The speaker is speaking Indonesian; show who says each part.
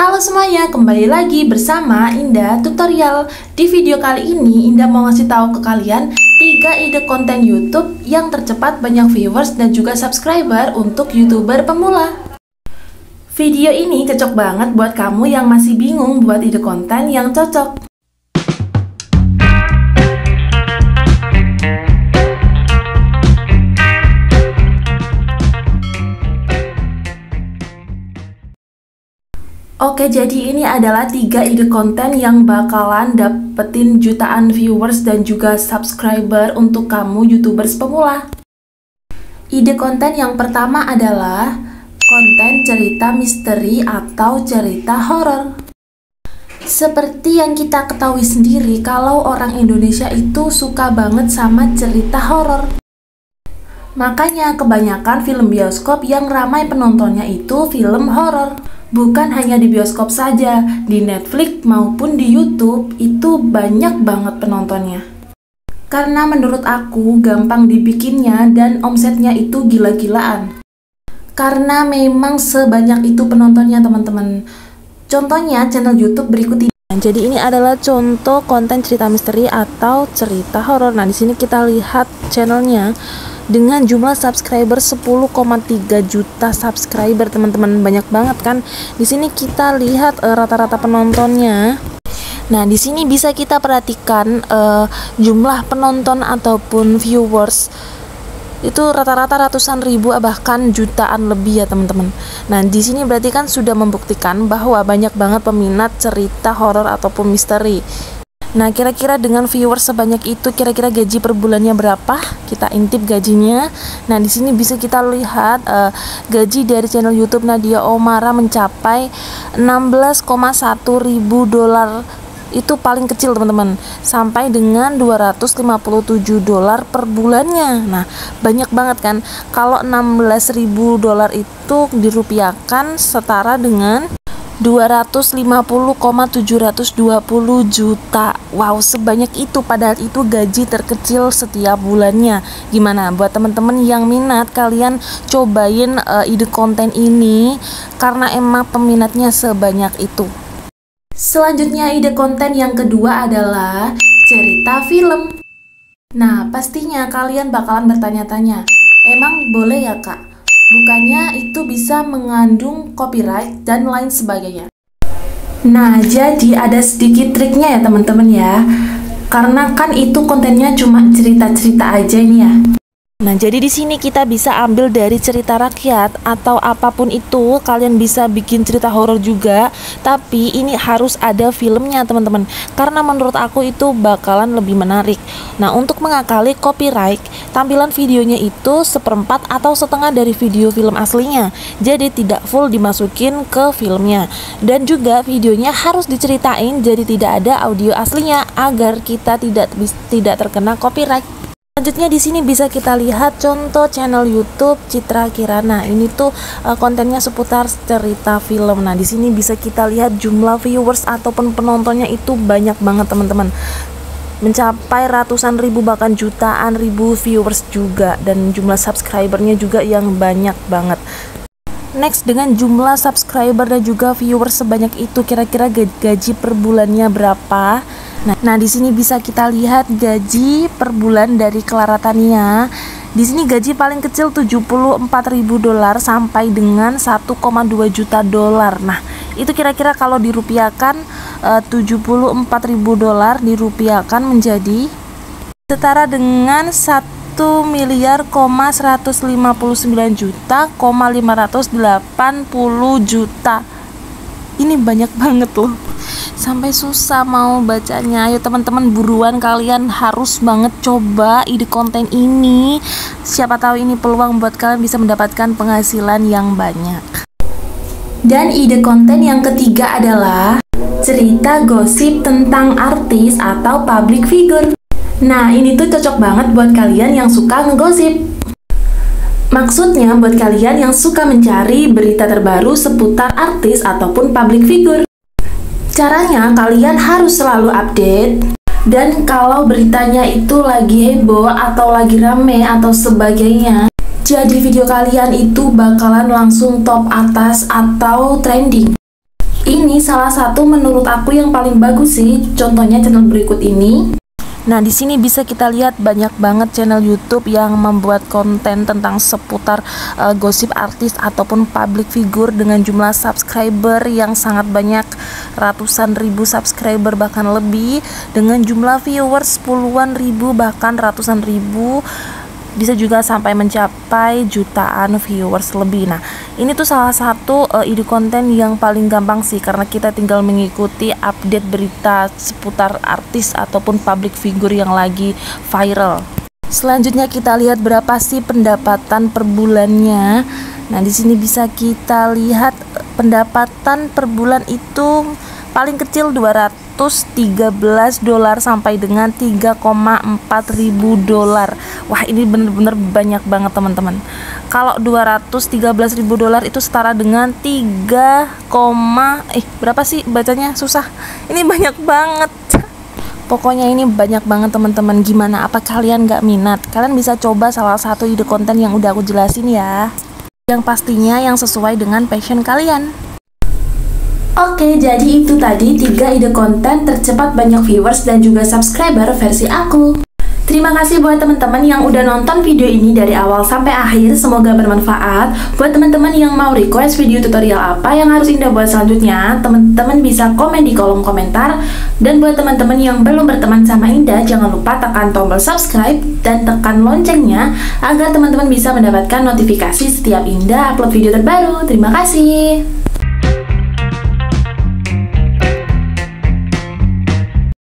Speaker 1: Halo semuanya, kembali lagi bersama Indah Tutorial. Di video kali ini Indah mau ngasih tahu ke kalian 3 ide konten YouTube yang tercepat banyak viewers dan juga subscriber untuk YouTuber pemula. Video ini cocok banget buat kamu yang masih bingung buat ide konten yang cocok. Oke, jadi ini adalah 3 ide konten yang bakalan dapetin jutaan viewers dan juga subscriber untuk kamu YouTubers pemula. Ide konten yang pertama adalah konten cerita misteri atau cerita horor. Seperti yang kita ketahui sendiri, kalau orang Indonesia itu suka banget sama cerita horor. Makanya kebanyakan film bioskop yang ramai penontonnya itu film horor. Bukan hanya di bioskop saja, di Netflix maupun di YouTube itu banyak banget penontonnya. Karena menurut aku gampang dibikinnya dan omsetnya itu gila-gilaan. Karena memang sebanyak itu penontonnya teman-teman. Contohnya channel YouTube berikut ini. Jadi ini adalah contoh konten cerita misteri atau cerita horor. Nah, di sini kita lihat channelnya dengan jumlah subscriber 10,3 juta subscriber, teman-teman. Banyak banget kan? Di sini kita lihat rata-rata penontonnya. Nah, di sini bisa kita perhatikan jumlah penonton ataupun viewers itu rata-rata ratusan ribu bahkan jutaan lebih ya teman-teman. Nah, di sini berarti kan sudah membuktikan bahwa banyak banget peminat cerita horor ataupun misteri. Nah, kira-kira dengan viewers sebanyak itu, kira-kira gaji per bulannya berapa? Kita intip gajinya. Nah, di sini bisa kita lihat gaji dari channel YouTube Nadia Oomara mencapai 16,1 ribu dolar. Itu paling kecil teman-teman, sampai dengan 257 dolar per bulannya. Nah, banyak banget kan. Kalau 16.000 dolar itu dirupiahkan setara dengan 250,720 juta. Wow, sebanyak itu, padahal itu gaji terkecil setiap bulannya. Gimana buat teman-teman yang minat, kalian cobain ide konten ini karena emang peminatnya sebanyak itu. Selanjutnya ide konten yang kedua adalah cerita film. Nah, pastinya kalian bakalan bertanya-tanya, emang boleh ya kak? Bukannya itu bisa mengandung copyright dan lain sebagainya. Nah, jadi ada sedikit triknya ya teman-teman ya. Karena kan itu kontennya cuma cerita-cerita aja nih ya. Nah, jadi di sini kita bisa ambil dari cerita rakyat atau apapun itu. Kalian bisa bikin cerita horor juga, tapi ini harus ada filmnya teman-teman. Karena menurut aku itu bakalan lebih menarik. Nah, untuk mengakali copyright, tampilan videonya itu 1/4 atau setengah dari video film aslinya. Jadi tidak full dimasukin ke filmnya. Dan juga videonya harus diceritain, jadi tidak ada audio aslinya agar kita tidak terkena copyright. Selanjutnya di sini bisa kita lihat contoh channel YouTube Citra Kirana. Ini tuh kontennya seputar cerita film. Nah, di sini bisa kita lihat jumlah viewers ataupun penontonnya itu banyak banget teman-teman. Mencapai ratusan ribu bahkan jutaan ribu viewers juga, dan jumlah subscribernya juga yang banyak banget. Next, dengan jumlah subscriber dan juga viewers sebanyak itu, kira-kira gaji per bulannya berapa? Nah, di sini bisa kita lihat gaji per bulan dari Clara Tania. Di sini gaji paling kecil 74.000 dolar sampai dengan 1,2 juta dolar. Nah, itu kira-kira kalau dirupiahkan 74.000 dolar dirupiahkan menjadi setara dengan 1.159 juta, 580 juta. Ini banyak banget loh. Sampai susah mau bacanya. Ayo teman-teman, buruan, kalian harus banget coba ide konten ini. Siapa tahu ini peluang buat kalian bisa mendapatkan penghasilan yang banyak. Dan ide konten yang ketiga adalah cerita gosip tentang artis atau public figure. Nah, ini tuh cocok banget buat kalian yang suka ngegosip. Maksudnya buat kalian yang suka mencari berita terbaru seputar artis ataupun public figure. Caranya kalian harus selalu update, dan kalau beritanya itu lagi heboh atau lagi rame atau sebagainya, jadi video kalian itu bakalan langsung top atas atau trending. Ini salah satu menurut aku yang paling bagus sih. Contohnya channel berikut ini. Nah, di sini bisa kita lihat banyak banget channel YouTube yang membuat konten tentang seputar gosip artis ataupun public figure dengan jumlah subscriber yang sangat banyak, ratusan ribu subscriber bahkan lebih, dengan jumlah viewers puluhan ribu bahkan ratusan ribu, bisa juga sampai mencapai jutaan viewers lebih. Nah, ini tuh salah satu ide konten yang paling gampang sih, karena kita tinggal mengikuti update berita seputar artis ataupun public figure yang lagi viral. Selanjutnya kita lihat berapa sih pendapatan per bulannya. Nah, di sini bisa kita lihat pendapatan per bulan itu paling kecil $213 sampai dengan $3,4 ribu. Wah, ini bener-bener banyak banget teman-teman. Kalau $213 ribu itu setara dengan berapa sih bacanya, susah. Ini banyak banget. Pokoknya ini banyak banget teman-teman. Gimana, apa kalian gak minat? Kalian bisa coba salah satu ide konten yang udah aku jelasin ya, yang pastinya yang sesuai dengan passion kalian. Oke, jadi itu tadi 3 ide konten tercepat banyak viewers dan juga subscriber versi aku. Terima kasih buat teman-teman yang udah nonton video ini dari awal sampai akhir, semoga bermanfaat. Buat teman-teman yang mau request video tutorial apa yang harus Indah buat selanjutnya, teman-teman bisa komen di kolom komentar. Dan buat teman-teman yang belum berteman sama Indah, jangan lupa tekan tombol subscribe dan tekan loncengnya agar teman-teman bisa mendapatkan notifikasi setiap Indah upload video terbaru. Terima kasih.